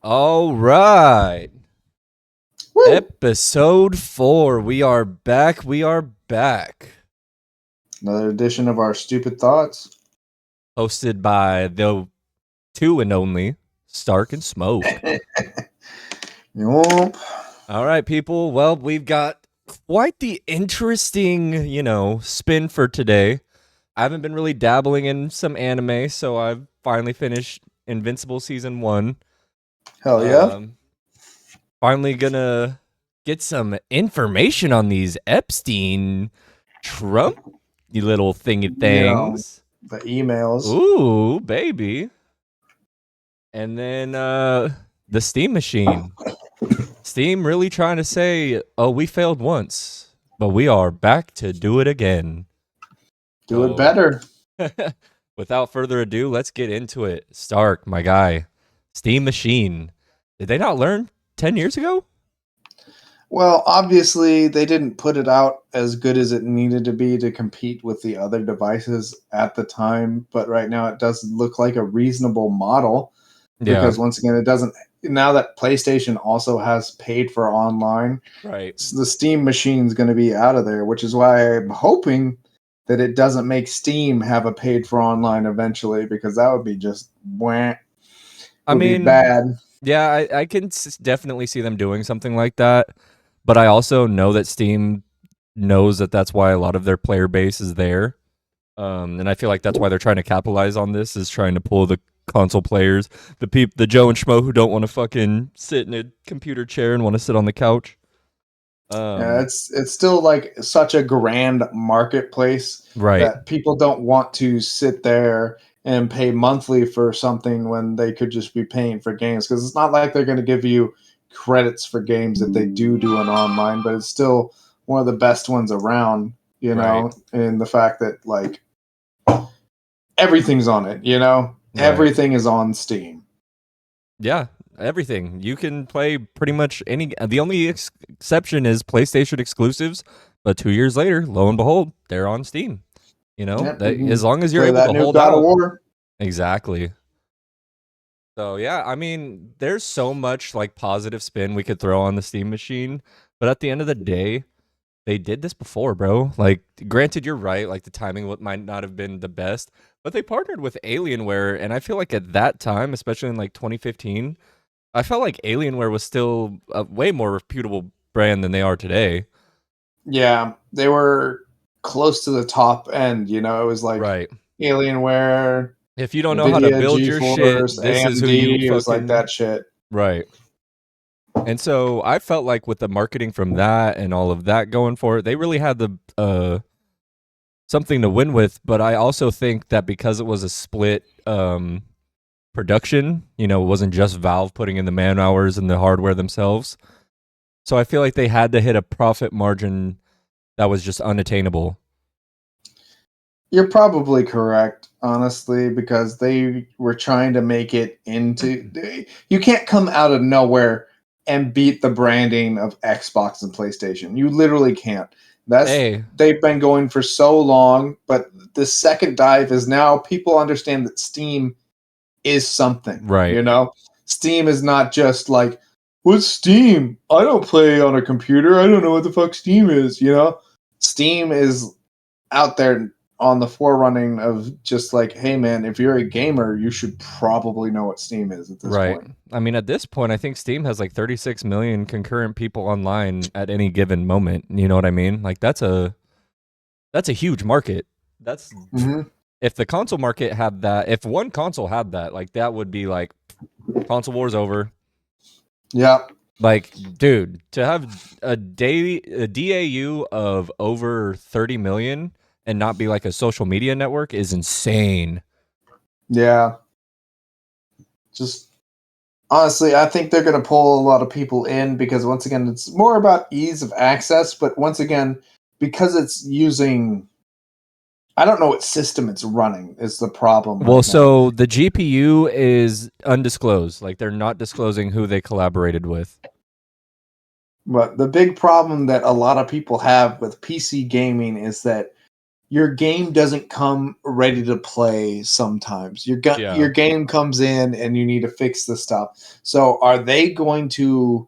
All right. Woo! Episode 4. We are back. We are back. Another edition of our stupid thoughts. Hosted by the two and only Stark and Smoke. Yup. All right, people. Well, we've got quite the interesting, spin for today. I haven't been really dabbling in some anime, so I've finally finished Invincible Season 1. Hell yeah. Um, Finally gonna get some information on these Epstein Trump you little thingy You know, things. the emails. Ooh, baby. And then the Steam machine. Steam really trying to say, oh, we failed once, but we are back to do it again. Do it So better. without further ado, let's get into it. Stark, my guy. Steam machine. Did they not learn 10 years ago? Well, obviously, they didn't put it out as good as it needed to be to compete with the other devices at the time. But right now, it does look like a reasonable model Yeah, because, once again, it doesn't. Now that PlayStation also has paid for online, right. the Steam machine's going to be out of there, which is why I'm hoping that it doesn't make Steam have a paid for online eventually, because that would be just wah, I would be mean, bad. yeah, I can definitely see them doing something like that. But I also know that Steam knows that that's why a lot of their player base is there. And I feel like that's why they're trying to capitalize on this, is trying to pull the console players, the Joe and Schmo who don't want to fucking sit in a computer chair and want to sit on the couch. Yeah, Um, it's still like such a grand marketplace right, that people don't want to sit there and pay monthly for something when they could just be paying for games, because it's not like they're going to give you credits for games that they do an online, but it's still one of the best ones around, right, in the fact that like everything's on it, right. everything is on Steam. Yeah, everything. You can play pretty much any. The only exception is PlayStation exclusives, but 2 years later, lo and behold, they're on Steam. Yep, you As can long as you're play able that to new hold God of out. War. Exactly. So yeah, I mean, there's so much like positive spin we could throw on the Steam machine, but at the end of the day, they did this before, bro. Like, granted, you're right. Like the timing might not have been the best, but they partnered with Alienware, and I feel like at that time, especially in like 2015, I felt like Alienware was still a way more reputable brand than they are today. Yeah, they were close to the top end. It was like Right. Alienware, If you don't know how to Nvidia, build your shit, GeForce, this is who you AMD. It was like fucking that shit. right. And so I felt like with the marketing from that and all of that going for it, they really had the something to win with. But I also think that because it was a split production, it wasn't just Valve putting in the man hours and the hardware themselves. So I feel like they had to hit a profit margin that was just unattainable. You're probably correct, honestly, because they were trying to make it into. You can't come out of nowhere and beat the branding of Xbox and PlayStation. You literally can't. That's Hey, They've been going for so long, but the second dive is now people understand that Steam is something. right. Steam is not just like, what's Steam? I don't play on a computer. I don't know what the fuck Steam is. Steam is out there on the forerunning of just like, hey man, if you're a gamer, you should probably know what Steam is at this Right. point. I mean, at this point, I think Steam has like 36 million concurrent people online at any given moment. You know what I mean? Like that's a huge market. That's Mm-hmm. if the console market had that, if one console had that, like that would be like console wars over. Yeah. Like, dude, to have a DAU of over 30 million and not be like a social media network is insane. Yeah. Just honestly, I think they're going to pull a lot of people in because, once again, it's more about ease of access. But once again, because it's using, I don't know what system it's running, is the problem Well, right now. so the GPU is undisclosed. Like they're not disclosing who they collaborated with. But the big problem that a lot of people have with PC gaming is that your game doesn't come ready to play sometimes. Yeah. Your game comes in and you need to fix the stuff. So are they going to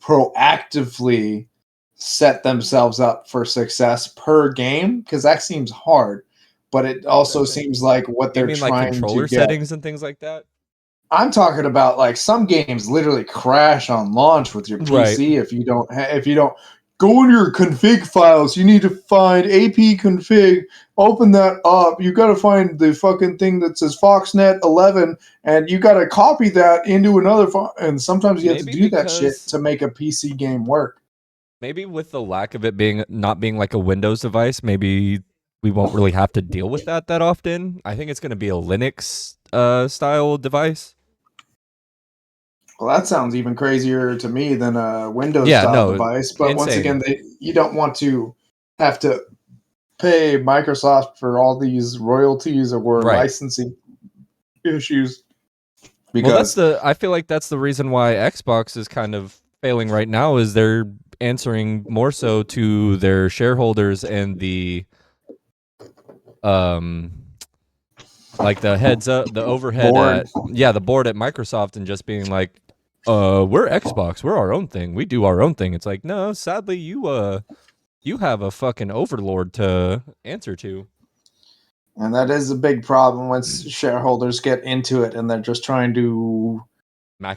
proactively set themselves up for success per game? Because that seems hard. But it What do you also think? seems like what You they're mean like trying to controller get. settings and things like that? I'm talking about like some games literally crash on launch with your Right. PC if you don't go in your config files. You need to find AP config, open that up. You got to find the fucking thing that says Foxnet 11, and you got to copy that into another file. And sometimes you have to Maybe do that shit because to make a PC game work. maybe with the lack of it being not being like a Windows device, maybe we won't really have to deal with that often. I think it's going to be a Linux style device. Well, that sounds even crazier to me than a Windows Yeah, style no, device. But once insane. again, you don't want to have to pay Microsoft for all these royalties or Right. licensing issues Well, that's because the I feel like that's the reason why Xbox is kind of failing right now is they're answering more so to their shareholders and the um like the heads up the overhead board. at the board at Microsoft and just being like we're Xbox, we're our own thing, we do our own thing. It's like, no, sadly you have a fucking overlord to answer to. And that is a big problem once shareholders get into it and they're just trying to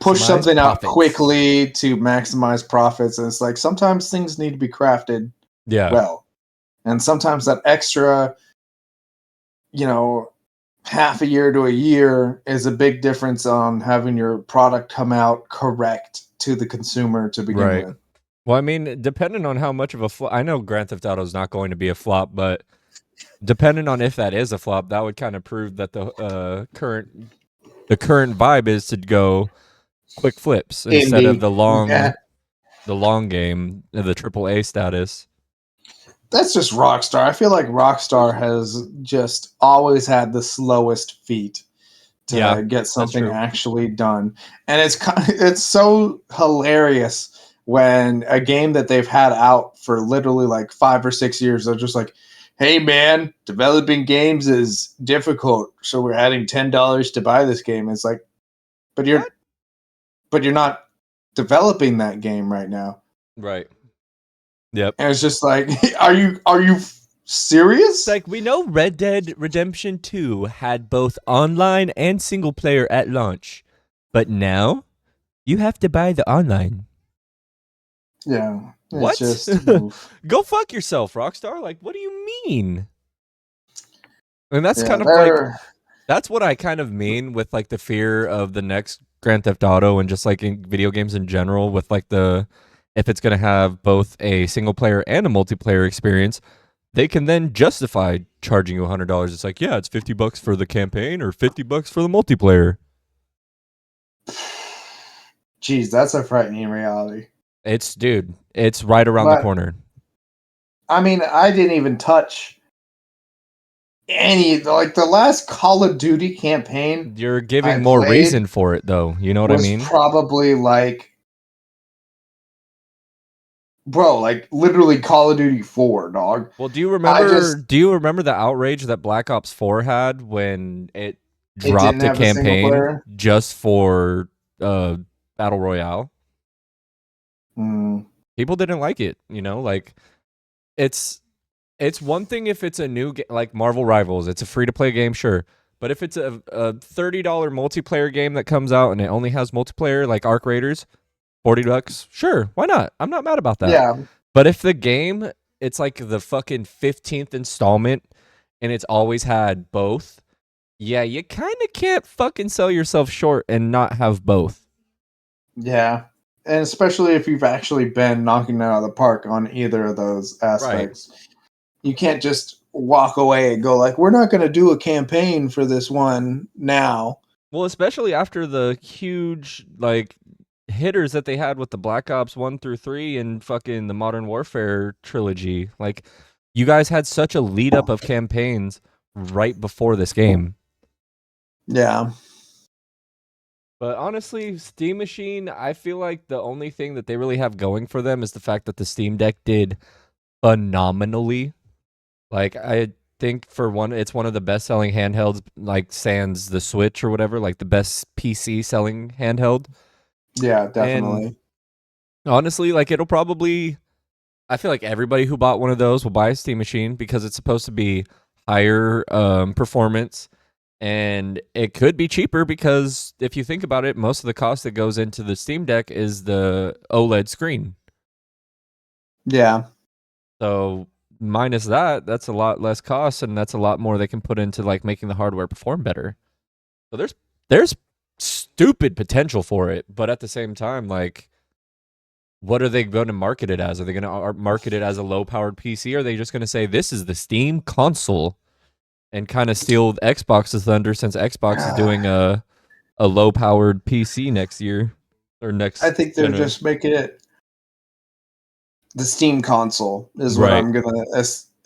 push Maximize something out profits. quickly to maximize profits. And it's like sometimes things need to be crafted Yeah. well. And sometimes that extra, you know, half a year to a year is a big difference on having your product come out correct to the consumer to begin Right. with. Well, I mean, depending on how much of a flop, I know Grand Theft Auto is not going to be a flop, but depending on if that is a flop, that would kind of prove that the current vibe is to go quick flips instead of Indie. Yeah. the long game, the triple A status. That's just Rockstar. I feel like Rockstar has just always had the slowest feet Yeah, to get that's something true. actually done. And it's so hilarious when a game that they've had out for literally like 5 or 6 years they're just like, "Hey man, developing games is difficult, so we're adding $10 to buy this game." It's like, "But What? you're not developing that game right now." Right. Yep. And it's just like, are you It's serious? like we know Red Dead Redemption 2 had both online and single player at launch, but now you have to buy the online. Yeah, it's What? just oof. Go fuck yourself, Rockstar. Like, what do you mean? And that's Yeah, kind of like they're that's what I kind of mean with like the fear of the next Grand Theft Auto and just like in video games in general with like the if it's going to have both a single player and a multiplayer experience, they can then justify charging you $100. It's like, yeah, it's $50 for the campaign or $50 for the multiplayer. geez, that's a frightening reality. It's dude, it's right around the But corner. I mean, I didn't even touch any like the last Call of Duty campaign You're I giving more played reason for it though. You know what I was mean? probably like bro, like literally Call of Duty 4, dog. Well, I just do you remember the outrage that Black Ops 4 had when it it didn't dropped a have a single campaign player. just for Battle Royale? Mm, People didn't like it, like it's it's one thing if it's a new like Marvel Rivals, it's a free to play game, sure. But if it's a $30 multiplayer game that comes out and it only has multiplayer like Arc Raiders, $40, sure, why not? I'm not mad about that. yeah, But if the game, it's like the fucking 15th installment and it's always had both, yeah, you kind of can't fucking sell yourself short and not have both. yeah. And especially if you've actually been knocking it out of the park on either of those Right. aspects. You can't just walk away and go like, "We're not going to do a campaign for this one now." Well, especially after the huge like hitters that they had with the Black Ops 1 through 3 and fucking the Modern Warfare trilogy. Like you guys had such a lead up of campaigns right before this game. Yeah. But honestly, Steam Machine, I feel like the only thing that they really have going for them is the fact that the Steam Deck did phenomenally. Like think it's one of the best selling handhelds, like sans the Switch or whatever, like the best PC selling handheld. Yeah, And definitely. honestly, like it'll probably, I feel like everybody who bought one of those will buy a Steam Machine because it's supposed to be higher performance, and it could be cheaper because if you think about it, most of the cost that goes into the Steam Deck is the OLED screen. Yeah. So minus that, that's a lot less cost, and that's a lot more they can put into like making the hardware perform better. So there's stupid potential for it, but at the same time, like, what are they going to market it as? Are they going to market it as a low-powered PC? Or are they just going to say this is the Steam console and kind of steal Xbox's thunder since Xbox is doing a low-powered PC next year or I next think they're generation? just making it the Steam console is what Right. I'm gonna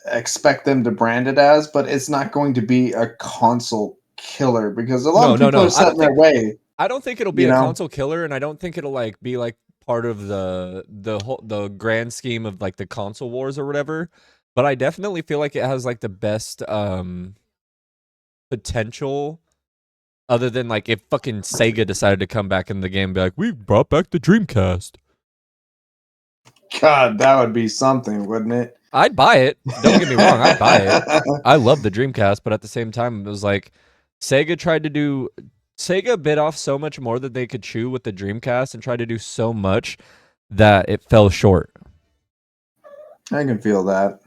expect them to brand it as, but it's not going to be a console killer because a lot No, of no, people are no. set in their way. I don't think it'll be You a know? console killer, and I don't think it'll like be like part of the grand scheme of like the console wars or whatever. But I definitely feel like it has like the best potential, other than like if fucking Sega decided to come back in the game and be like, we brought back the Dreamcast. God, that would be something, wouldn't it? I'd buy it. Don't get me wrong, I'd buy it. I love the Dreamcast, but at the same time, it was like Sega tried to do. Sega bit off so much more that they could chew with the Dreamcast and tried to do so much that it fell short. I can feel that.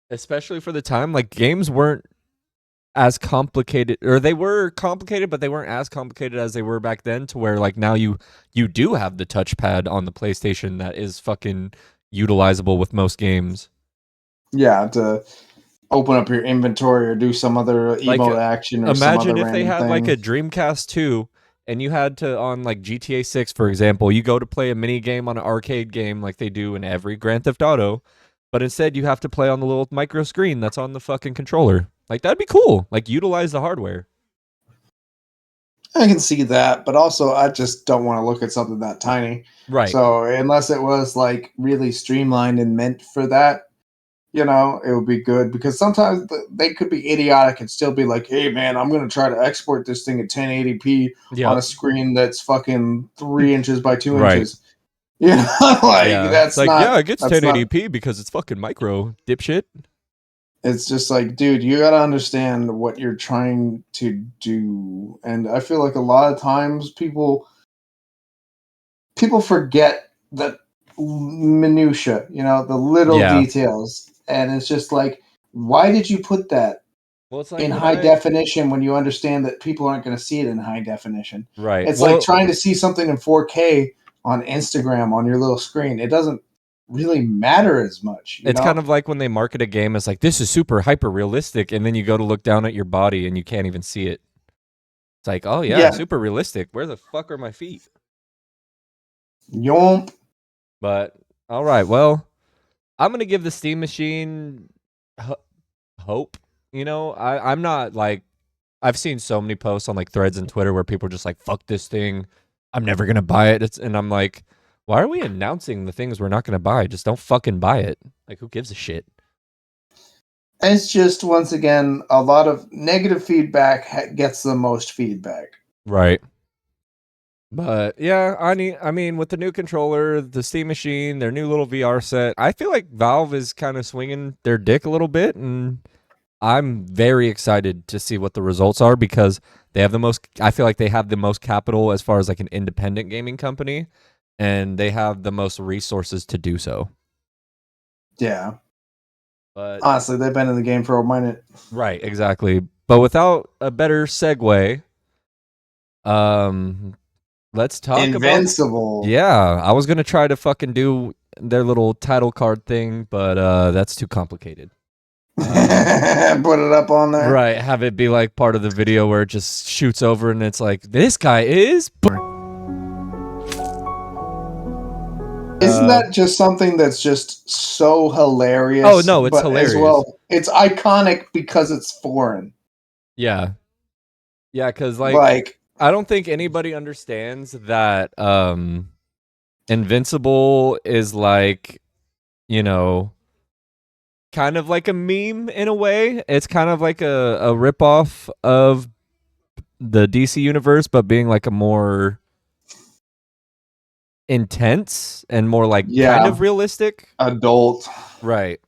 Especially for the time, like games weren't as complicated, or they were complicated, but they weren't as complicated as they were back then. To where like now you do have the touchpad on the PlayStation that is fucking utilizable with most games. Yeah, to open up your inventory or do some other Like emote action or some other imagine if they random had like thing. a Dreamcast 2 and you had to, on like GTA 6 for example, you go to play a mini game on an arcade game like they do in every Grand Theft Auto, but instead you have to play on the little micro screen that's on the fucking controller. Like that'd be cool. Like utilize the hardware. I can see that, but also I just don't want to look at something that tiny. Right. So unless it was like really streamlined and meant for that, it would be good because sometimes they could be idiotic and still be like, "Hey, man, I'm gonna try to export this thing at 1080p on Yep. a screen that's fucking 3 inches by two Right. inches." Like Yeah. It's that's like, not yeah, it gets that's not. 1080p because it's fucking micro, dipshit. It's just like, dude, you gotta understand what you're trying to do, and I feel like a lot of times people forget the minutia, the little Yeah. details, and it's just like, why did you put that Well, it's like in when high I definition when you understand that people aren't going to see it in high definition? right. It's like Well, trying to see something in 4K on Instagram on your little screen. It doesn't really matter as much, it's kind of like when they market a game as like this is super hyper realistic, and then you go to look down at your body and you can't even see it. It's like, oh yeah, Yeah, super realistic. Where the fuck are my feet? yomp. But all right, well, I'm gonna give the Steam Machine ho- hope. I'm not like, I've seen so many posts on like threads and Twitter where people are just like, "Fuck this thing, I'm never gonna buy it." And I'm like, why are we announcing the things we're not gonna buy? Just don't fucking buy it. Like, who gives a shit? It's just once again a lot of negative feedback gets the most feedback. Right. But yeah, I mean, with the new controller, the Steam Machine, their new little VR set, I feel like Valve is kind of swinging their dick a little bit, and I'm very excited to see what the results are because they have the most. I feel like they have the most capital as far as like an independent gaming company, and they have the most resources to do so. Yeah. But Honestly, they've been in the game for a minute. right, exactly. But without a better segue, um, let's talk about. Invincible. Yeah, I was gonna try to fucking do their little title card thing, but that's too complicated. Put it up on there. Right, have it be like part of the video where it just shoots over and it's like this guy is. Isn't that just something that's just so Oh hilarious, no, it's but as hilarious. well, it's iconic because it's foreign. Yeah, yeah, because like Like, I don't think anybody understands that Invincible is like, you know kind of like a meme in a way. It's kind of like a ripoff of the DC universe, but being like a more intense and more like kind Yeah, of realistic. adult. Right.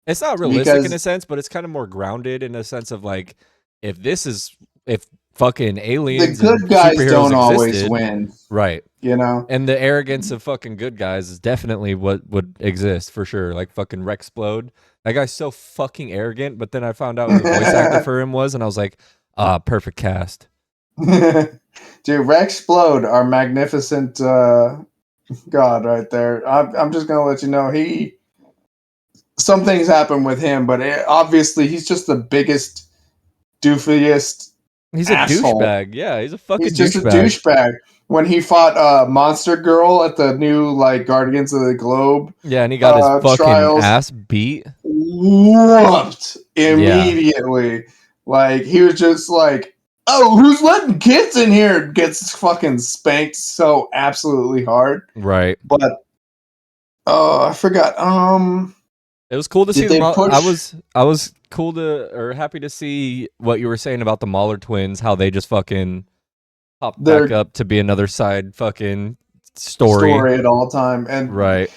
It's not realistic in a Because sense, but it's kind of more grounded in a sense of like if this is if fucking the aliens and good guys superheroes don't always existed, win, right. you know? And the arrogance of fucking good guys is definitely what would exist for sure. Like fucking Rexplode. That guy's so fucking arrogant, but then I found out who the voice actor for him was, and I was like, perfect cast. Dude, Rexplode, our magnificent god right there. I'm just going to let you know, some things happen with him, but obviously he's just the biggest, doofiest He's a asshole. douchebag. Yeah, he's a fucking He's just a douchebag. douchebag. When he fought Monster Girl at the new like Guardians of the Globe Yeah, and he got his fucking trials, ass beat. whooped Yeah, immediately. Like he was just like, "Oh, who's letting kids in here?" Gets fucking spanked so absolutely hard. right. But oh, I forgot. It was cool to see Did the. they push I was cool to or happy to see what you were saying about the Mahler twins. How they just fucking popped back their up to be another side fucking story. story at all time? And Right.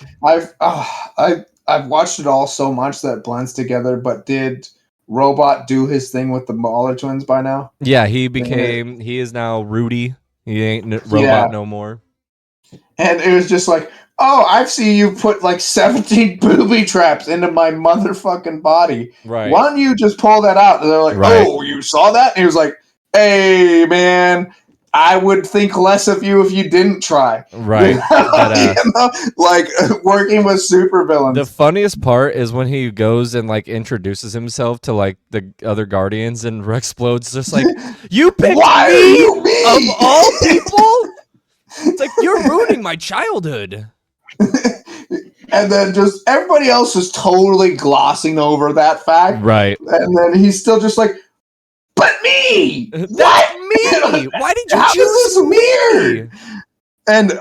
I've watched it all so much that it blends together. But did Robot do his thing with the Mahler twins by now? Yeah, he And became. He is now Rudy. He ain't robot yeah, no more. and it was just like, oh, I've seen you put like 17 booby traps into my motherfucking body. Right. Why don't you just pull that out? And they're like, Right. oh, you saw that? And he was like, hey, man, I would think less of you if you didn't try. Right. That ass. Like working with supervillains. The funniest part is when he goes and like introduces himself to like the other Guardians, and Rex explodes just like, "You picked Why me are you me? of all people." It's like you're ruining my childhood. And then just everybody else is totally glossing over that fact. Right. And then he's still just like, but me! That's What? me. Why did you How choose is this me? weird? And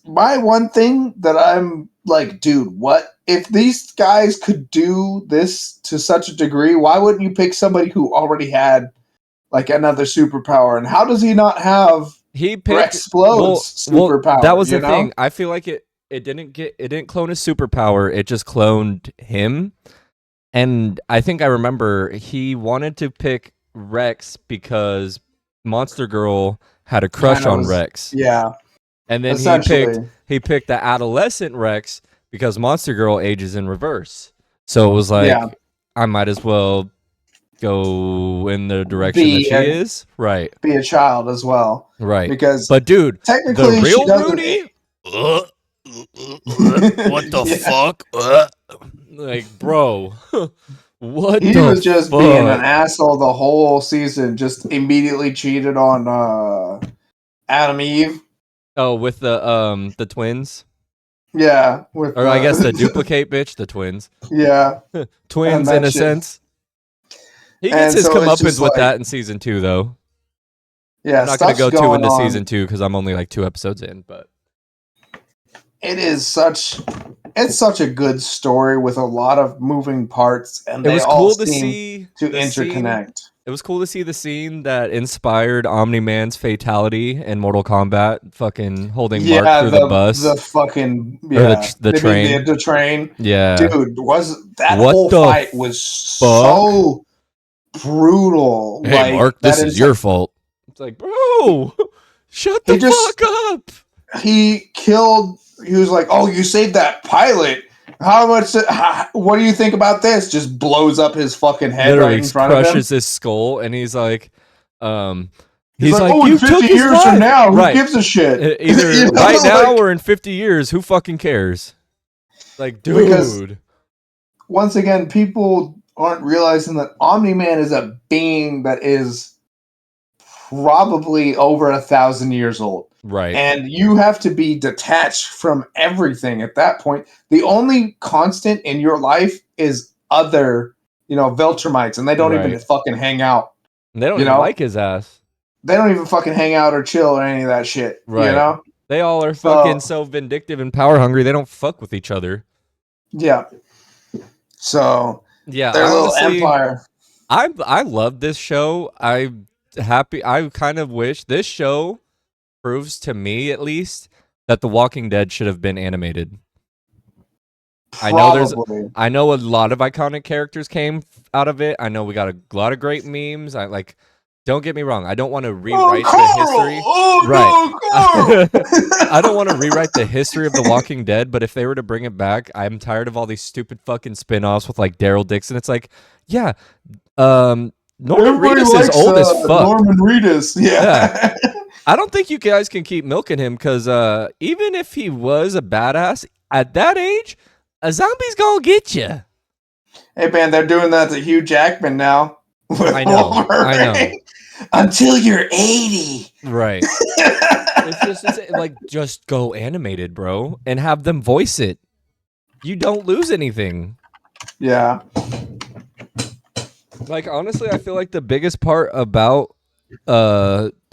my one thing that I'm like, dude, what? If these guys could do this to such a degree, why wouldn't you pick somebody who already had like another superpower? And how does he not have He picked Rexplode's superpower? that was the you know? thing. I feel like it didn't clone his superpower. It just cloned him. And I think I remember he wanted to pick Rex because Monster Girl had a crush Kinda on was- Rex. Yeah, And then essentially. he picked the adolescent Rex because Monster Girl ages in reverse. So it was like Yeah. I might as well go in the direction that she is. Right. Be a child as well. Right. Because But dude, technically the she real doesn't. Rudy? What the Yeah. fuck? Like, bro. What He the was just fuck? being an asshole the whole season. Just immediately cheated on Adam Eve. Oh, with the twins? Yeah, with Or I guess the duplicate bitch, the twins. yeah, Twins that in a shit. sense. He And gets his so it's comeuppance just with like- that in season 2 though. yeah. I'm not gonna stuff's go too going into on. season 2 because I'm only like 2 episodes in, but It is such. It's such a good story with a lot of moving parts, and it they was all cool to seem see to the scene. interconnect. It was cool to see the scene that inspired Omni-Man's fatality in Mortal Kombat, fucking holding Mark through the bus. the fucking Or the train. the train. Yeah. Dude, that What whole the fight was so brutal. Hey, like, Mark, that this is your fault. It's like, bro, shut the fuck up. He killed. He was like, "Oh, you saved that pilot. How much? What do you think about this?" Just blows up his fucking head Literally right in front of him. crushes his skull, and he's like, He's like, "Oh, you in 50 took his years life." from now, who Right. gives a shit?" Either You know, right now like- or in 50 years, who fucking cares? Like, Because- dude. Once again, people aren't realizing that Omni-Man is a being that is probably over 1,000 years old. Right. And you have to be detached from everything at that point. The only constant in your life is other, Viltrumites, and they don't even Right. fucking hang out. And they don't you even know? like his ass. They don't even fucking hang out or chill or any of that shit. Right. You know? They all are fucking so vindictive and power hungry, they don't fuck with each other. Yeah. So Yeah, their I little honestly, empire. I love this show. I kind of wish this show proves to me at least that The Walking Dead should have been animated. I know there's Probably. I know a lot of iconic characters came out of it. I know we got a lot of great memes. I like don't get me wrong. I don't want to Oh, rewrite the Carl! history. Right. Oh, no, I don't Carl! want to rewrite the history of The Walking Dead, but if they were to bring it back, I'm tired of all these stupid fucking spin-offs with like Daryl Dixon. It's like, yeah, Norman Everybody Reedus is likes old as fuck. Norman Reedus. Yeah. Yeah. I don't think you guys can keep milking him because even if he was a badass at that age, a zombie's gonna get you. Hey, man, they're doing that to Hugh Jackman now with I know. Wolverine. Until you're 80. Right. It's like just go animated, bro, and have them voice it. You don't lose anything. Yeah. Like honestly, I feel like the biggest part about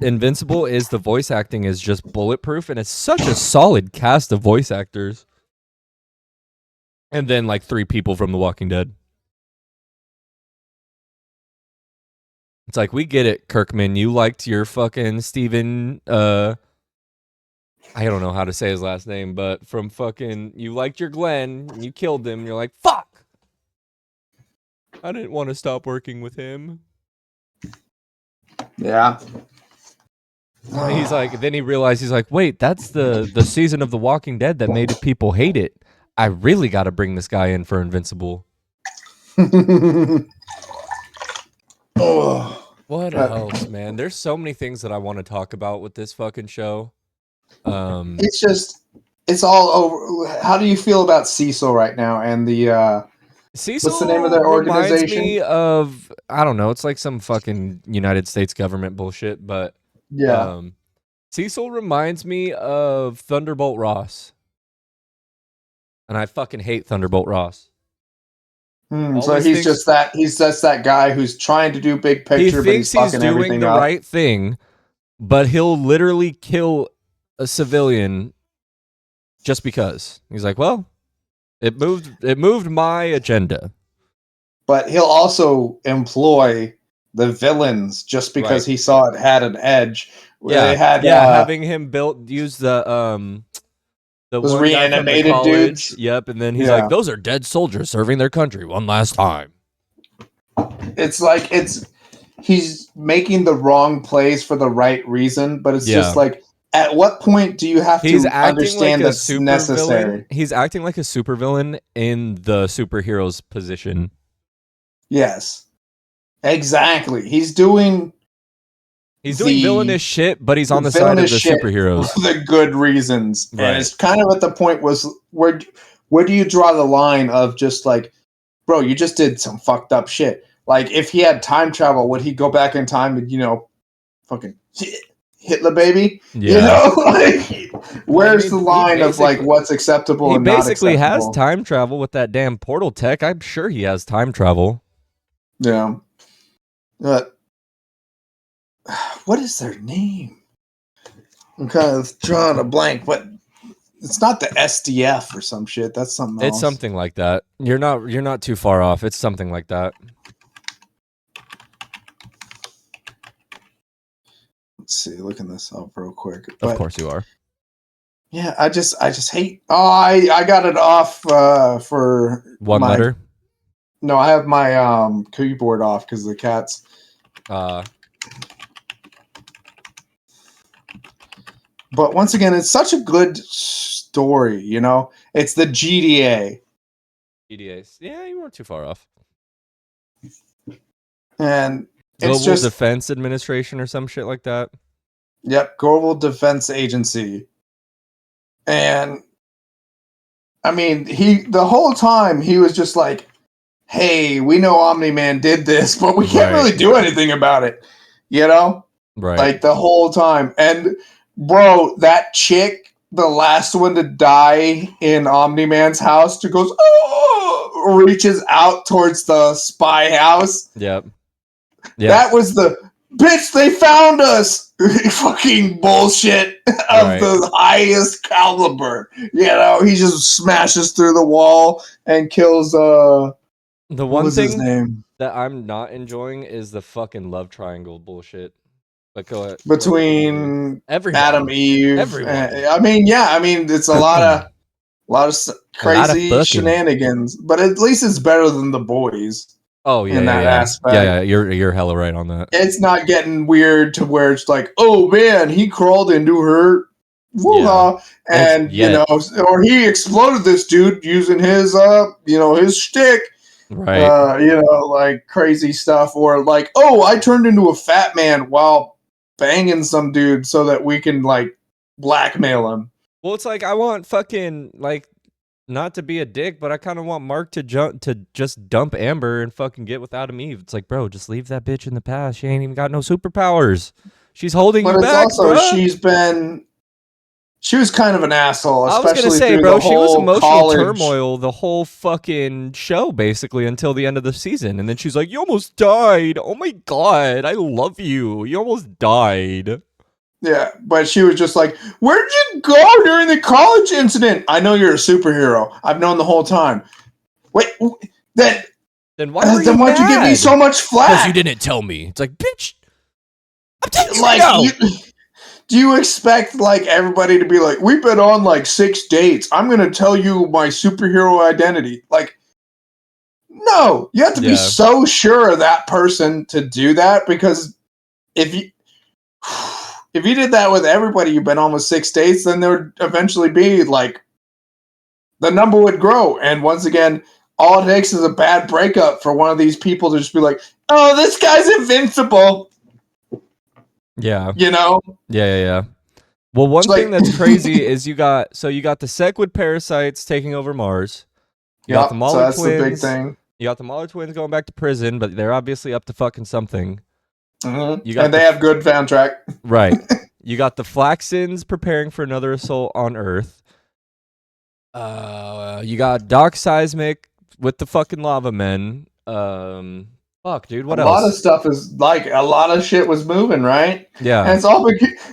Invincible is the voice acting is just bulletproof, and it's such a solid cast of voice actors. And then like 3 people from The Walking Dead. It's like we get it, Kirkman. You liked your fucking Steven I don't know how to say his last name, but from fucking you liked your Glenn, and you killed him, and you're like, fuck. I didn't want to stop working with him. Yeah. He's like, then he realized he's like, wait, that's the season of The Walking Dead that made people hate it. I really got to bring this guy in for Invincible. Oh. What else, man? There's so many things that I want to talk about with this fucking show. It's all over. How do you feel about Cecil right now and the Cecil what's the name of their reminds organization? me of I don't know. It's like some fucking United States government bullshit, but Yeah. Cecil reminds me of Thunderbolt Ross, and I fucking hate Thunderbolt Ross. So he's just that guy who's trying to do big picture, but he's He's fucking doing everything the up. right thing, but he'll literally kill a civilian just because. He's like, well, it moved my agenda. But he'll also employ the villains just because he saw it had an edge. They had having him use the those one guy from the reanimated college. dudes. Yep, and then he's like, those are dead soldiers serving their country one last time. It's like he's making the wrong plays for the right reason, but it's just like, at what point do you have to understand that's necessary? He's acting like a supervillain in the superhero's position. Yes, exactly. He's doing villainous shit, but he's on the side of the superheroes for the good reasons. Right. And it's kind of at the point was where do you draw the line of just like, bro, you just did some fucked up shit. Like if he had time travel, would he go back in time and fucking Hitler baby? Yeah. Like where's the line of like what's acceptable and not acceptable? He basically has time travel with that damn portal tech. I'm sure he has time travel. Yeah. But what is their name? I'm kind of drawing a blank, but it's not the SDF or some shit. That's something else. It's something like that. You're not too far off. It's something like that. Let's see, looking this up real quick. Of course you are. Yeah, I just hate. Oh, I got it off for one letter. No, I have my keyboard off because the cats. But once again, it's such a good story. It's the GDA. GDAs. Yeah, you weren't too far off. And Global Defense Administration or some shit like that. Yep, Global Defense Agency. And I mean, the whole time he was just like, hey, we know Omni-Man did this, but we can't really do anything about it. Right. Like the whole time. And bro, that chick, the last one to die in Omni-Man's house, goes, oh, reaches out towards the spy house. Yep. That was the bitch, they found us. Fucking bullshit of the highest caliber. He just smashes through the wall and kills The What one was his thing name? that I'm not enjoying is the fucking love triangle bullshit. But go ahead, continue. Between Adam, Everyone, Eve. everyone, I mean, yeah. I mean, it's a lot of a lot of crazy fucking. shenanigans, but at least it's better than the boys Oh yeah, in yeah, that yeah, yeah, aspect. yeah. You're hella right on that. It's not getting weird to where it's like, oh man, he crawled into her Yeah, woo-ha, and and yet, or he exploded this dude using his shtick, right? like crazy stuff, or like, oh, I turned into a fat man while banging some dude so that we can like blackmail him. Well, it's like I want fucking like not to be a dick, but I kind of want Mark to just dump Amber and fucking get with Adam Eve. It's like, bro, just leave that bitch in the past. She ain't even got no superpowers. She's holding But you it's back, also bruh. she was kind of an asshole, I was gonna especially say, through bro, the she was whole emotional college. turmoil the whole fucking show, basically, until the end of the season. And then she's like, you almost died. Oh my god, I love you. You almost died. Yeah, but she was just like, "Where'd you go during the college incident?" I know you're a superhero. I've known the whole time. Wait, then Then why were you then why'd you give me mad? so much Because you flack? didn't tell me. It's like, bitch, I'm telling you right Like, now. do you expect like everybody to be like, "We've been on like 6 dates. I'm gonna tell you my superhero identity." Like, no, you have to be Yeah. so sure of that person to do that because if you if you did that with everybody you've been on with 6 dates, then there would eventually be like the number would grow. And once again, all it takes is a bad breakup for one of these people to just be like, "Oh, this guy's invincible," Yeah. you know? Yeah, yeah, yeah. Well, It's one thing like, that's crazy is you got the Sequid parasites taking over Mars. You got the yep. So Mauler that's the big twins. thing. You got the Mauler twins going back to prison, but they're obviously up to fucking something. You got And they have good soundtrack. right. You got the Flaxons preparing for another assault on Earth. You got Doc Seismic with the fucking lava men. Fuck, dude. A What lot of else? stuff is like a lot of shit was moving, right? And Yeah, it's all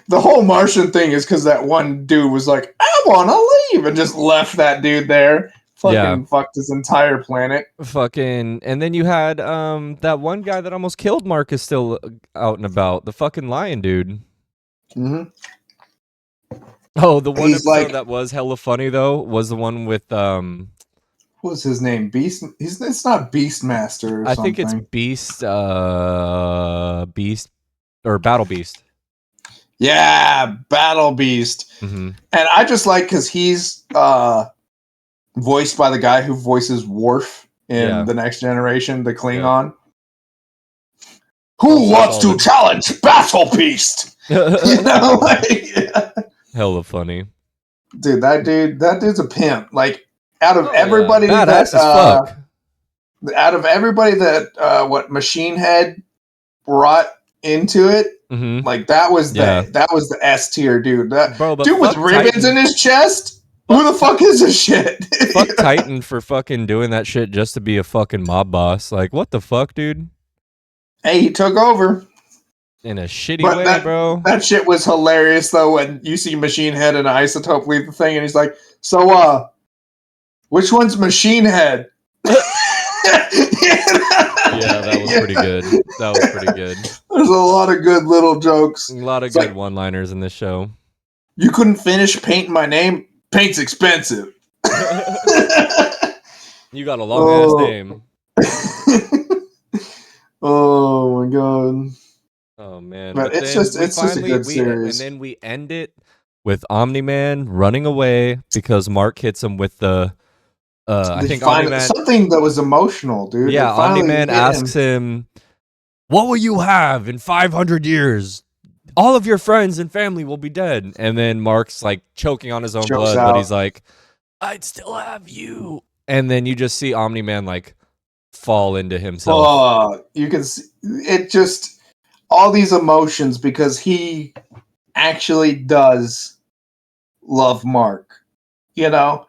the whole Martian thing is because that one dude was like, "I want to leave," and just left that dude there. yeah. Fucking fucked his entire planet. Fucking, and then you had that one guy that almost killed Mark is still out and about. The fucking lion dude. hmm Oh, the one He's episode like, that was hella funny though was the one with what's his name? Beast. It's not Beastmaster or I think it's something. Beast or Battle Beast. Yeah, Battle Beast. Mm-hmm. And I just like because he's voiced by the guy who voices Worf in Yeah. the Next Generation, the Yeah. Klingon. Who Also wants to solid. challenge Battle Beast? Like, Hella funny. dude, that dude's a pimp. Like, out of Oh yeah. everybody that Badass as fuck. what Machine Head brought into it, Mm-hmm. like that was Yeah. the S tier dude. That Bro, but dude with fuck ribbons in Titan. his chest. Who Fuck the fuck is this shit? fuck Titan for fucking doing that shit just to be a fucking mob boss. Like, what the fuck, dude? Hey, he took over. In a shitty But way, that bro. that shit was hilarious though when you see Machine Head and Isotope leave the thing and he's like, "So which one's Machine Head?" Yeah, that was pretty good. That was pretty good. There's a lot of good little A jokes. lot of It's good like, one-liners in this show. "You couldn't finish painting my name? Paint's expensive." You got a long ass Oh. name. Oh my god. Oh man, But but it's then just we it's just a finally good we and series. then we end it with Omni-Man running away because Mark hits him with the I They think find Omni-Man something that was emotional, dude. They yeah, finally Omni-Man hit asks him. him, "What will you have in 500 years? All of your friends and family will be dead." And then Mark's like choking on his own Chokes blood, but he's out. like, "I'd still have you." And then you just see Omni-Man like fall into himself. Oh, you can see it just all these emotions because he actually does love Mark, you know?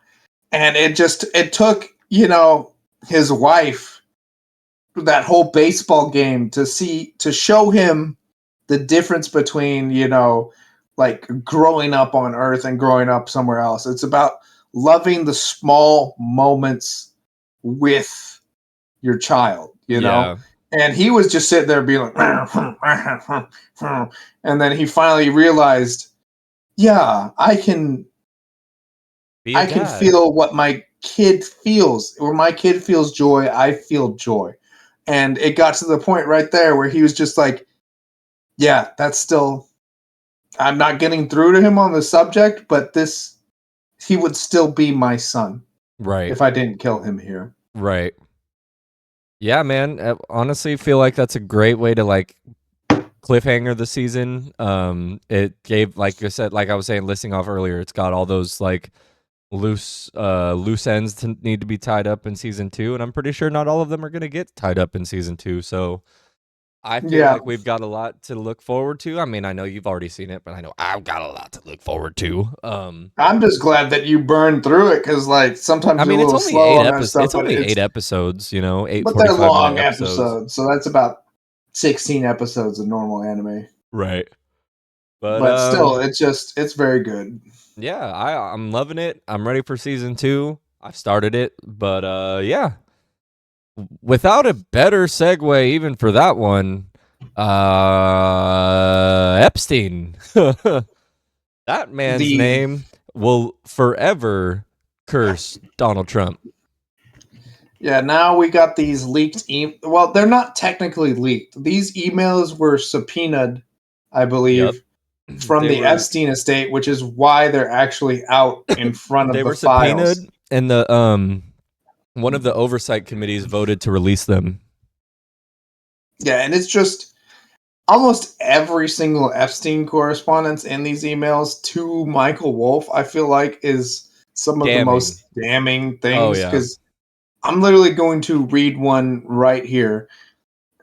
And it took, his wife that whole baseball game to show him the difference between, like growing up on Earth and growing up somewhere else. It's about loving the small moments with your child, you know? Yeah. And he was just sitting there being like, and then he finally realized, yeah, Be a I can dad. feel what my kid feels. When my kid feels joy, I feel joy. And it got to the point right there where he was just like, yeah, that's still, I'm not getting through to him on the subject, but he would still be my son Right. if I didn't kill him here. Right. Yeah, man. Honestly, feel like that's a great way to like cliffhanger the season. It gave, like I said, like I was saying, listing off earlier, it's got all those like loose ends to need to be tied up in season 2, and I'm pretty sure not all of them are gonna get tied up in season 2. So I feel Yeah, like we've got a lot to look forward to. I mean, I know you've already seen it, but I know I've got a lot to look forward to. I'm just glad that you burned through it because, like, I sometimes you're a mean, little slow on that stuff, it's only 8 episodes, eight but they're 45-minute long episodes. episodes, so that's about 16 episodes of normal anime. Right. But But still, it's very good. yeah, I'm loving it. I'm ready for season 2. I started it, but yeah. Without a better segue even for that one, Epstein. That man's The name will forever curse Donald Trump. Yeah, now we got these leaked well, they're not technically leaked. These emails were subpoenaed, I Yep. believe, from They the were Epstein estate, which is why they're actually out in front of they the were files. subpoenaed, and the one of the oversight committees voted to release them. Yeah, and it's just almost every single Epstein correspondence in these emails to Michael Wolff, I feel like, is some of the Damning. most damning Oh things yeah. because I'm literally going to read one right here.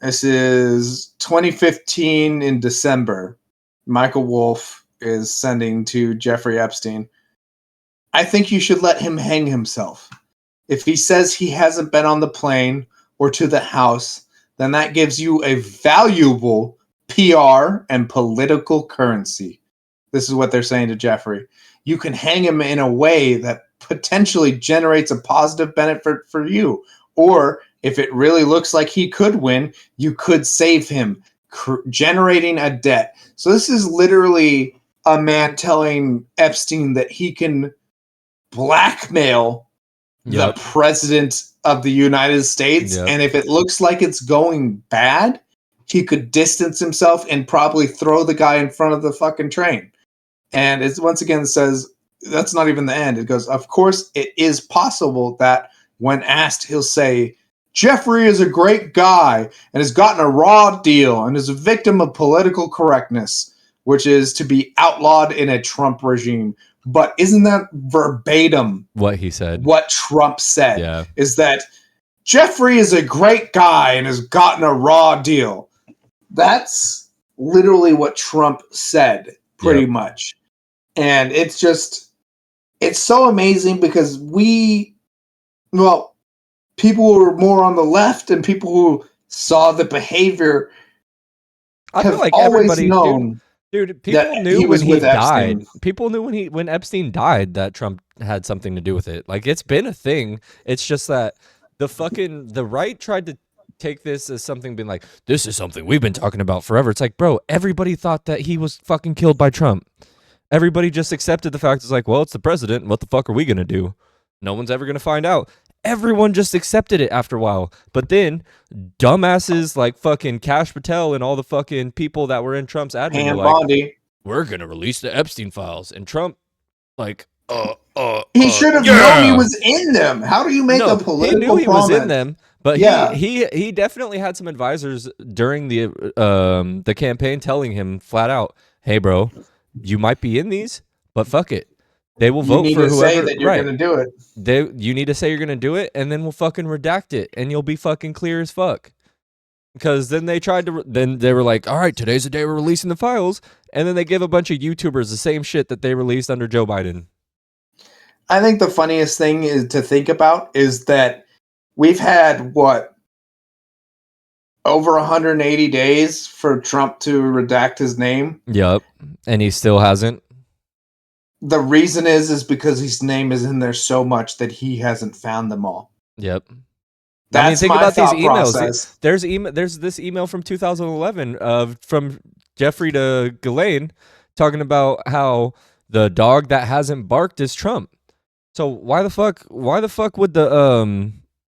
This is 2015 in December. Michael Wolff is sending to Jeffrey Epstein. I think you should let him hang himself. If he says he hasn't been on the plane or to the house, then that gives you a valuable PR and political currency. This is what they're saying to Jeffrey. You can hang him in a way that potentially generates a positive benefit for you. Or if it really looks like he could win, you could save him, generating a debt. So this is literally a man telling Epstein that he can blackmail the Yep. president of the United States. Yep. And if it looks like it's going bad, he could distance himself and probably throw the guy in front of the fucking train. And it's once again says that's not even the end. It goes, of course, it is possible that when asked, he'll say, Jeffrey is a great guy and has gotten a raw deal and is a victim of political correctness, which is to be outlawed in a Trump regime. But isn't that verbatim What he said. what Trump said? Yeah. Is that Jeffrey is a great guy and has gotten a raw deal. That's literally what Trump said, pretty Yep. much. And it's so amazing because people who were more on the left and people who saw the behavior I feel have like always everybody, known people that knew he when was he with died. Epstein. People knew when Epstein died that Trump had something to do with it. Like, it's been a thing. It's just that the right tried to take this as something being like, this is something we've been talking about forever. It's like, bro, everybody thought that he was fucking killed by Trump. Everybody just accepted the fact. It's like, well, it's the president. What the fuck are we gonna do? No one's ever gonna find out. Everyone just accepted it after a while. But then dumbasses like fucking Cash Patel and all the fucking people that were in Trump's admin were Pam like, Bondi. we're gonna release the Epstein files. And Trump, like, He should have known he yeah. was in them. How do you make a No, he knew political he was in promise? them, but Yeah, he definitely had some advisors during the campaign telling him flat out, "Hey, bro, you might be in these, but fuck it, they will you vote need for to say whoever." that you're going Right? to do it. You need to say you're gonna do it, and then we'll fucking redact it, and you'll be fucking clear as fuck. Because then they tried to, then they were like, "All right, today's the day we're releasing the files," and then they give a bunch of YouTubers the same shit that they released under Joe Biden. I think the funniest thing is to think about is that we've had over 180 days for Trump to redact his name. Yep, and he still hasn't. The reason is because his name is in there so much that he hasn't found them all. Yep. I mean, That's think my about these thought emails. process. There's this email from 2011 from Jeffrey to Ghislaine talking about how the dog that hasn't barked is Trump. So why the fuck would the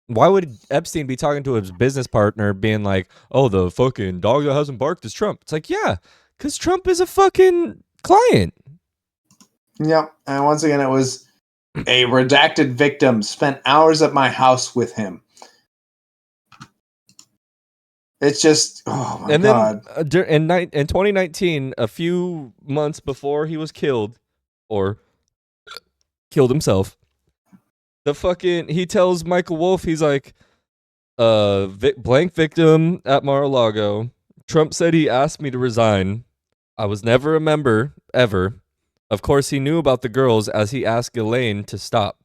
why would Epstein be talking to his business partner being like, "Oh, the fucking dog that hasn't barked is Trump." It's like, "Yeah, cuz Trump is a fucking client." Yep. And once again, it was a redacted victim spent hours at my house with him. It's just, oh my And then God. in 2019, a few months before he was killed or killed himself, the fucking he tells Michael Wolff, he's like, blank victim at Mar-a-Lago. Trump said he asked me to resign. I was never a member ever. Of course, he knew about the girls as he asked Elaine to stop.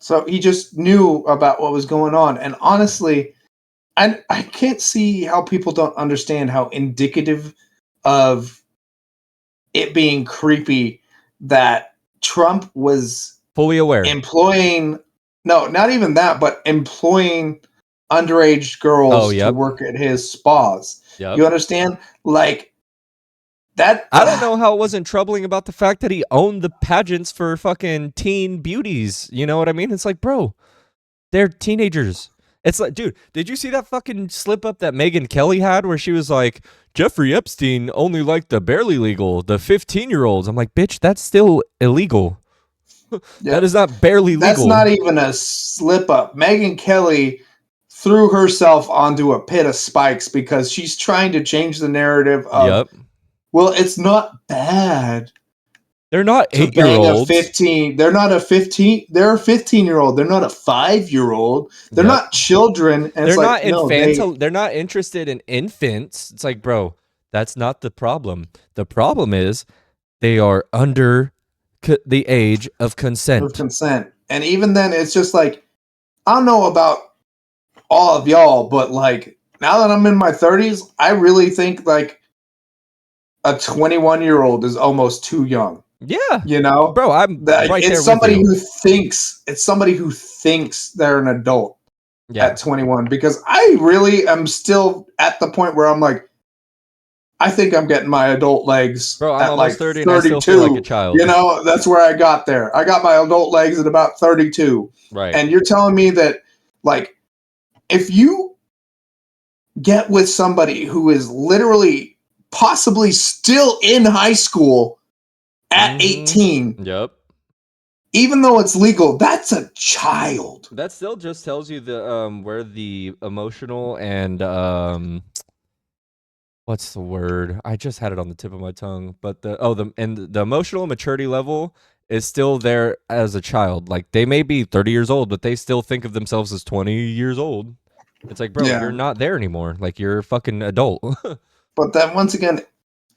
So he just knew about what was going on. And honestly, I can't see how people don't understand how indicative of it being creepy that Trump was Fully aware. employing, no, not even that, but employing underage Oh, girls to yep. work at his spas. Yep. You understand? Like that. I don't know how it wasn't troubling about the fact that he owned the pageants for fucking teen beauties. You know what I mean? It's like, bro, they're teenagers. It's like, dude, did you see that fucking slip up that Megyn Kelly had where she was like, Jeffrey Epstein only liked the barely legal, the 15-year-olds? I'm like, bitch, that's still illegal. That Yep. is not barely That's legal. not even a slip up. Megyn Kelly threw herself onto a pit of spikes because she's trying to change the narrative of, Yep. well, it's not bad They're not to bang a 8-year-olds. 15. They're not a 15. They're a 15-year-old. They're not a 5-year-old. They're Yep. not children. And it's They're like, not no, they're not interested in infants. It's like, bro, that's not the problem. The problem is they are under the age of of consent. consent. And even then, it's just like, I don't know about all of y'all, but like now that I'm in my 30s, I really think like a 21-year-old is almost too young. Yeah. You know, Bro, I'm that right it's there with somebody you. who thinks it's somebody who thinks they're an adult Yeah. at 21. Because I really am still at the point where I'm like, I think I'm getting my adult legs Bro, I'm at like almost 30 and I still feel like a 32. child. You know, that's where I got there. I got my adult legs at about 32. Right. And you're telling me that, like, if you get with somebody who is literally possibly still in high school at 18, Yep. even though it's legal, that's a child. That still just tells you the where the emotional and what's the word? I just had it on the tip of my tongue, but the emotional maturity level is still there as a child. Like they may be 30 years old, but they still think of themselves as 20 years old. It's like, bro, Yeah. you're not there anymore. Like you're a fucking adult. But then once again,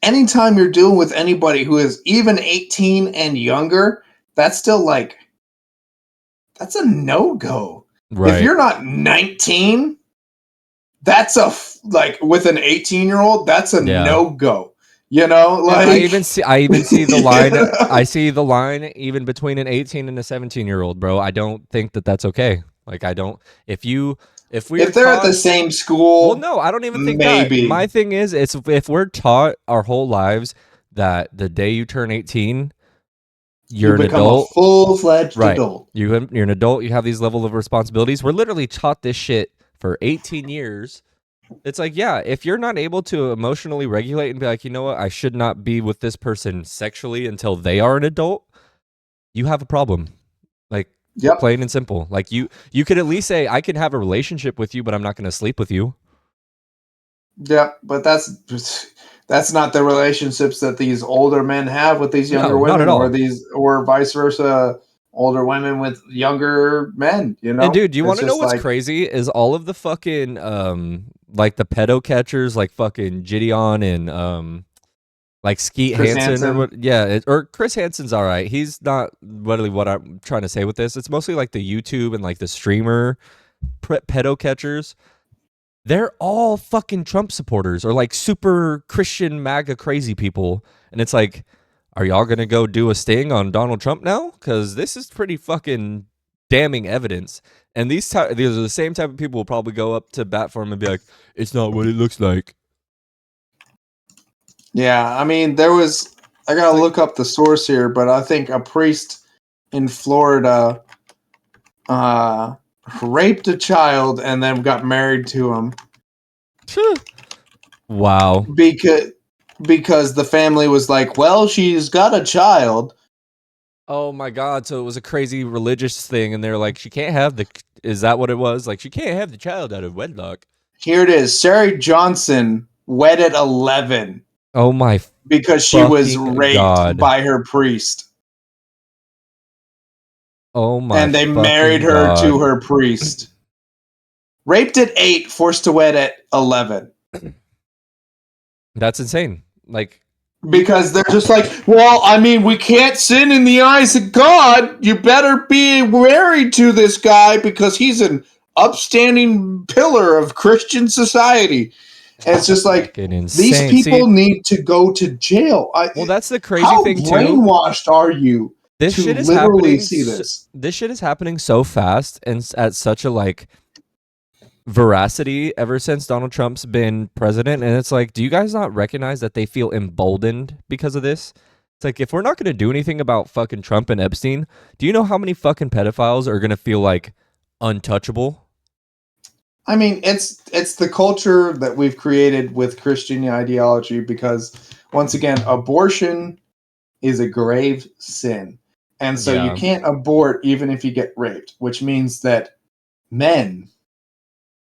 anytime you're dealing with anybody who is even 18 and younger, that's still like, that's a no-go. If Right. you're not 19, that's like with an 18-year-old, that's a Yeah. no-go. You know, Dude, like I even see the line. I see the line even between an 18 and a 17-year-old, bro. I don't think that that's okay. Like I don't. If we're if they're at taught, the same well, school, no, I don't even think that. My maybe thing is, it's if we're taught our whole lives that the day you turn 18, you you're an become a adult, full-fledged right? adult. You're an adult. You have these level of responsibilities. We're literally taught this shit for 18 years. It's like, yeah, if you're not able to emotionally regulate and be like, you know what, I should not be with this person sexually until they are an adult, you have a problem. Like, Yep. plain and simple. Like you could at least say, I can have a relationship with you, but I'm not going to sleep with you. Yep, but that's not the relationships that these older men have with these younger No, not at women, all. or vice versa, older women with younger men. You And know, dude, you want it's to know just what's like, crazy is all of the fucking like the pedo catchers, like fucking Gideon and like Skeet Chris Hansen or Hansen. what? Yeah, or Chris Hansen's all right. He's not really what I'm trying to say with this. It's mostly like the YouTube and like the streamer pedo catchers. They're all fucking Trump supporters or like super Christian MAGA crazy people, and it's like, are y'all gonna go do a sting on Donald Trump now? Because this is pretty fucking damning evidence. And these are the same type of people who will probably go up to bat for him and be like, "It's not what it looks like." Yeah, I mean, I gotta look up the source here, but I think a priest in Florida raped a child and then got married to him Wow. because the family was like, well, she's got a child. Oh my God! So it was a crazy religious thing, and they're like, "She can't have the." Is that what it was? Like, she can't have the child out of wedlock. Here it is. Sarah Johnson wed at 11 Oh my because she was fucking raped God! by her priest. Oh my And they married fucking her to God! her priest. Raped at 8, forced to wed at 11. That's insane. Like, Because they're just like, well, I mean, we can't sin in the eyes of God. You better be married to this guy because he's an upstanding pillar of Christian society. And it's just like, fucking these insane. people See, need to go to jail. well, that's the crazy How thing too. brainwashed are you This to shit is literally happening. see this? This shit is happening so fast and at such a like veracity ever since Donald Trump's been president. And it's like, do you guys not recognize that they feel emboldened because of this? It's like, if we're not going to do anything about fucking Trump and Epstein, do you know how many fucking pedophiles are going to feel like untouchable? I mean, it's the culture that we've created with Christian ideology because once again, abortion is a grave sin. And so you Yeah. can't abort even if you get raped, which means that men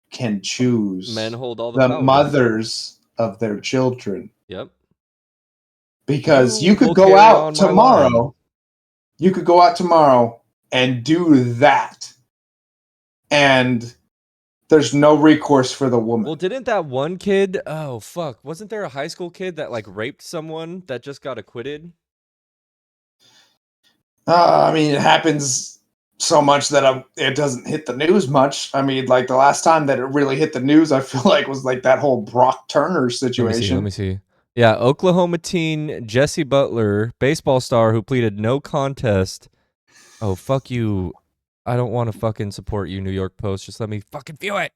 can choose Men hold all the the power. mothers of their children. Yep. Because You you could will go carry out on my line. tomorrow, and do that. And there's no recourse for the woman. Well, didn't that one kid? Oh fuck! Wasn't there a high school kid that like raped someone that just got acquitted? I mean, it happens so much that it doesn't hit the news much. I mean, like the last time that it really hit the news, I feel like was like that whole Brock Turner Let me see. Let situation. me see. Yeah, Oklahoma teen Jesse Butler, baseball star who pleaded no contest. Oh fuck you! I don't want to fucking support you, New York Post. Just let me fucking feel it.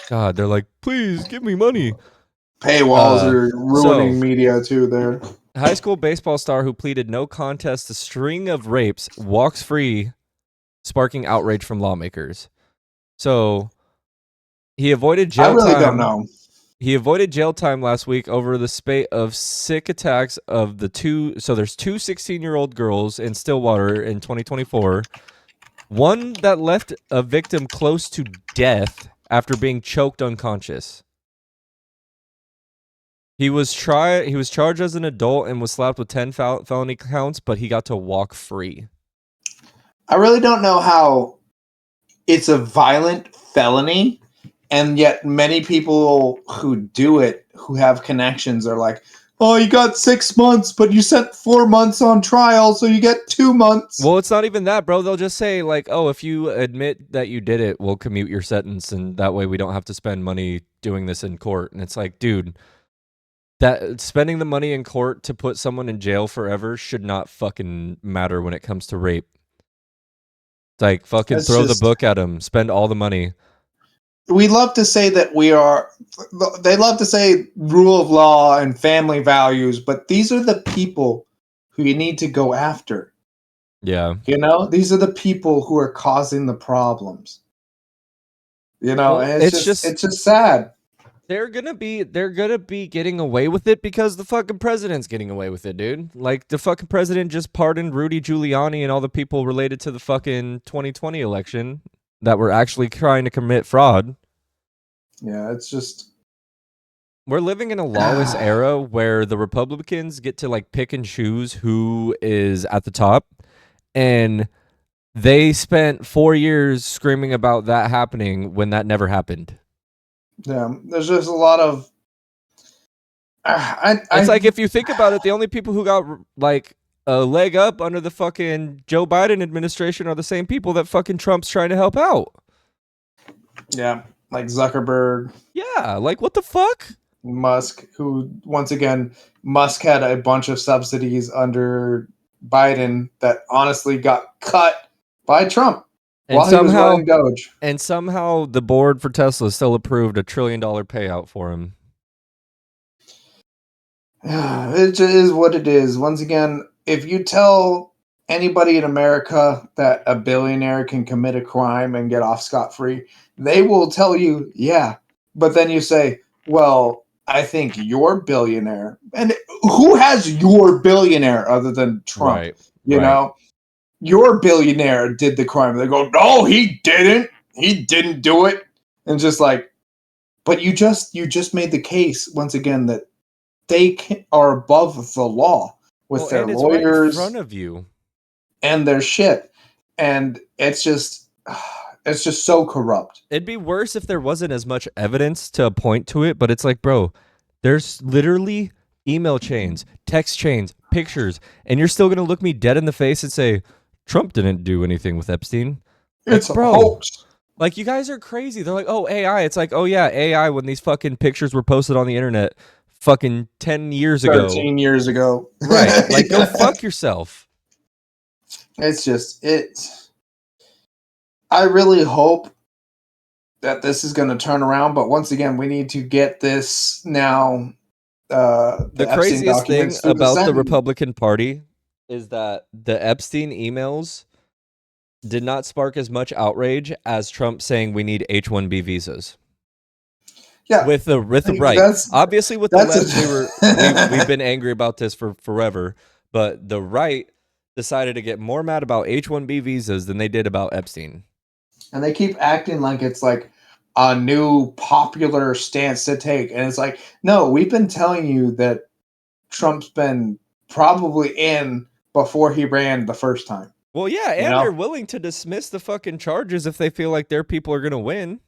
God, they're like, please give me money. Paywalls are ruining So media too. There, high school baseball star who pleaded no contest to string of rapes walks free, sparking outrage from lawmakers. So he avoided I jail really don't time. know. He avoided jail time last week over the spate of sick attacks of the two. So there's two 16-year-old girls in Stillwater in 2024. One that left a victim close to death after being choked unconscious. He was charged as an adult and was slapped with 10 felony counts, but he got to walk free. I really don't know how it's a violent felony, and yet many people who do it, who have connections, are like, "Oh, you got 6 months, but you sent 4 months on trial, so you get 2 months." Well, it's not even that, bro. They'll just say like, "Oh, if you admit that you did it, we'll commute your sentence, and that way we don't have to spend money doing this in court." And it's like, dude, that spending the money in court to put someone in jail forever should not fucking matter when it comes to rape. It's like fucking It's throw the just, book at them, spend all the money. we love to say that they love to say rule of law and family values, but these are the people who you need to go after. Yeah. These are the people who are causing the problems. Well, And it's just it's just sad. they're gonna be getting away with it because the fucking president's getting away with it, dude. Like the fucking president just pardoned Rudy Giuliani and all the people related to the fucking 2020 election that were actually trying to commit fraud. Yeah, it's just We're living in a lawless era where the Republicans get to like pick and choose who is at the top, and they spent 4 years screaming about that happening when that never happened. yeah. There's just a lot of. It's like if you think about it, the only people who got like a leg up under the fucking Joe Biden administration are the same people that fucking Trump's trying to help out. Yeah, like Zuckerberg, Yeah, like what the fuck? Musk, who once again, Musk had a bunch of subsidies under Biden that honestly got cut by Trump. And while he was somehow running Doge. and somehow the board for Tesla still approved $1 trillion payout for him. It is what it is. Once again, if you tell anybody in America that a billionaire can commit a crime and get off scot-free, they will tell you, yeah. But then you say, well, I think you're billionaire. And who has your billionaire other than Trump? Right. You Right. know, your billionaire did the crime. They go, no, he didn't. He didn't do it. And just like, but you just made the case once again that are above the law with Well, their and it's right in lawyers front of you. and their shit, and it's just so corrupt. It'd be worse if there wasn't as much evidence to point to it, but it's like, bro, there's literally email chains, text chains, pictures, and you're still gonna look me dead in the face and say, Trump didn't do anything with Epstein. Like, It's a bro, hoax. like you guys are crazy. They're like, oh, AI. It's like, oh yeah, AI when these fucking pictures were posted on the internet fucking 10 years ago. 13 years ago. Right. Like, go fuck yourself. It's just I really hope that this is going to turn around, but once again, we need to get this now. The Epstein Craziest thing documents through the about the Senate. Republican Party is that the Epstein emails did not spark as much outrage as Trump saying we need H-1B visas. Yeah, with the right. Obviously, with the left, we've been angry about this for forever. But the right decided to get more mad about H-1B visas than they did about Epstein. And they keep acting like it's like a new popular stance to take. And it's like, no, we've been telling you that Trump's been probably in before he ran the first time. Well, yeah, and they're willing to dismiss the fucking charges if they feel like their people are going to win.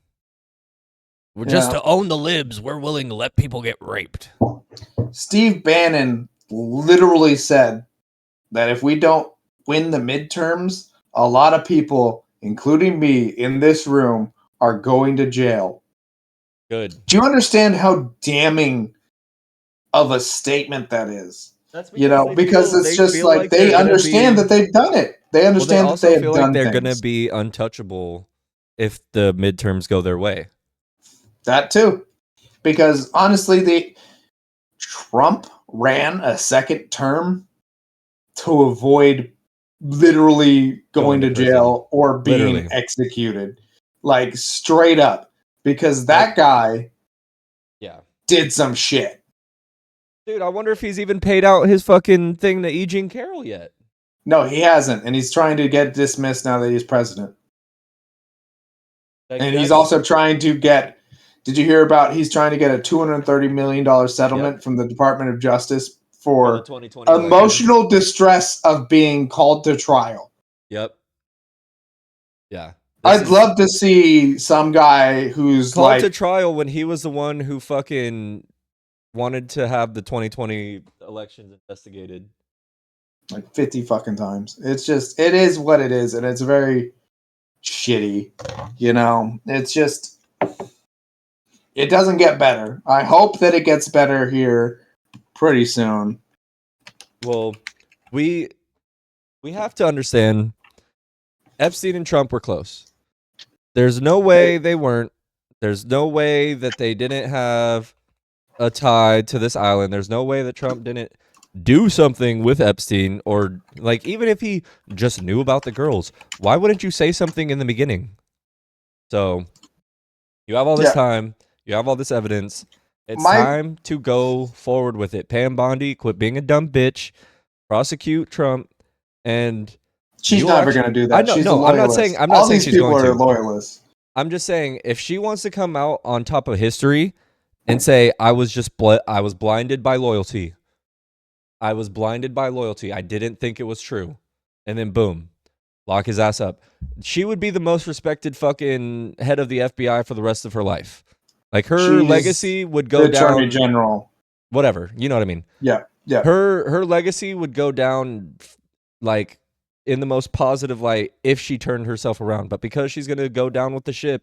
Well, just to own the libs, we're willing to let people get raped. Steve Bannon literally said that if we don't win the midterms, a lot of people, including me in this room, are going to jail. Good. Do you understand how damning of a statement that is? That's because it's just like they understand that they've done it. They understand that they have done they're things. going to be untouchable if the midterms go their way. That too. Because honestly, Trump ran a second term to avoid literally going to jail or being executed. Like straight up. Because that guy did some shit. Dude, I wonder if he's even paid out his fucking thing to E. Jean Carroll yet. No, he hasn't. And he's trying to get dismissed now that he's president. And he's also trying to get... Did you hear about... He's trying to get a $230 million settlement from the Department of Justice for emotional distress of being called to trial. Yep. Yeah. I'd love to see some guy who's called to trial when he was the one who fucking wanted to have the 2020 elections investigated. Like 50 fucking times. It's just... It is what it is, and it's very shitty. You know? It's just... It doesn't get better. I hope that it gets better here pretty soon. Well, we have to understand Epstein and Trump were close. There's no way they weren't. There's no way that they didn't have a tie to this island. There's no way that Trump didn't do something with Epstein, or like even if he just knew about the girls, why wouldn't you say something in the beginning? So you have all this time. You have all this evidence. It's time to go forward with it. Pam Bondi, quit being a dumb bitch. Prosecute Trump, and she's never going to do that. She's a loyalist. I'm not all saying these she's people going are to. Loyalists. I'm just saying if she wants to come out on top of history and say I was blinded by loyalty. I was blinded by loyalty. I didn't think it was true, and then boom, lock his ass up. She would be the most respected fucking head of the FBI for the rest of her life. Like her legacy would go down. Attorney General. Whatever. You know what I mean? Yeah. Yeah. Her legacy would go down like in the most positive light if she turned herself around. But because she's going to go down with the ship,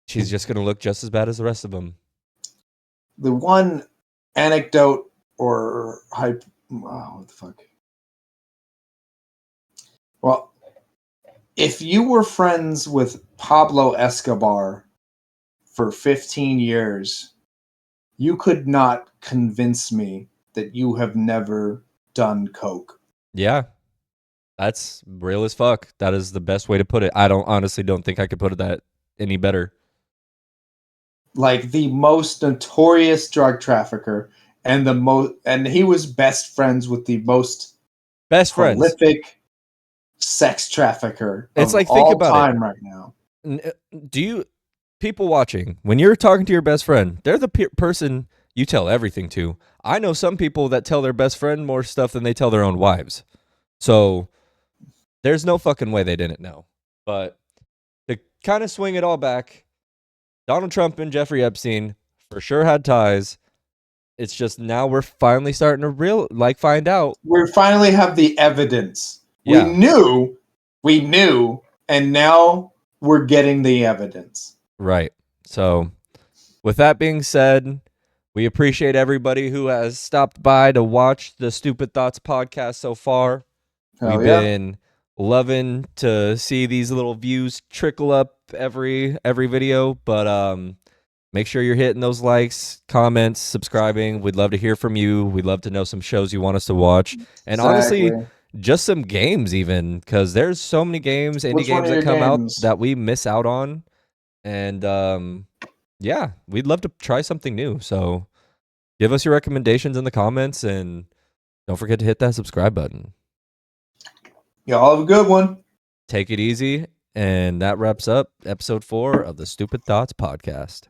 she's just going to look just as bad as the rest of them. The one anecdote or hype... what the fuck? Well, if you were friends with Pablo Escobar for 15 years, you could not convince me that you have never done coke. Yeah, that's real as fuck. That is the best way to put it. I honestly don't think I could put it that any better. Like the most notorious drug trafficker and he was best friends with the most Best friends. prolific sex trafficker It's of like, think all about it. time right now. Do you, people watching, when you're talking to your best friend, they're the person you tell everything to. I know some people that tell their best friend more stuff than they tell their own wives. So there's no fucking way they didn't know. But to kind of swing it all back, Donald Trump and Jeffrey Epstein for sure had ties. It's just now we're finally starting to find out. We finally have the evidence. Yeah. We knew, and now we're getting the evidence. Right. So with that being said, we appreciate everybody who has stopped by to watch the Stupid Thoughts podcast so far. Hell We've yeah. been loving to see these little views trickle up every video, but make sure you're hitting those likes, comments, subscribing. We'd love to hear from you. We'd love to know some shows you want us to watch. And honestly, just some games even, because there's so many games, indie games that come out that we miss out on. And yeah, we'd love to try something new. So give us your recommendations in the comments, and don't forget to hit that subscribe button. Y'all have a good one. Take it easy. And that wraps up episode 4 of the Stupid Thoughts podcast.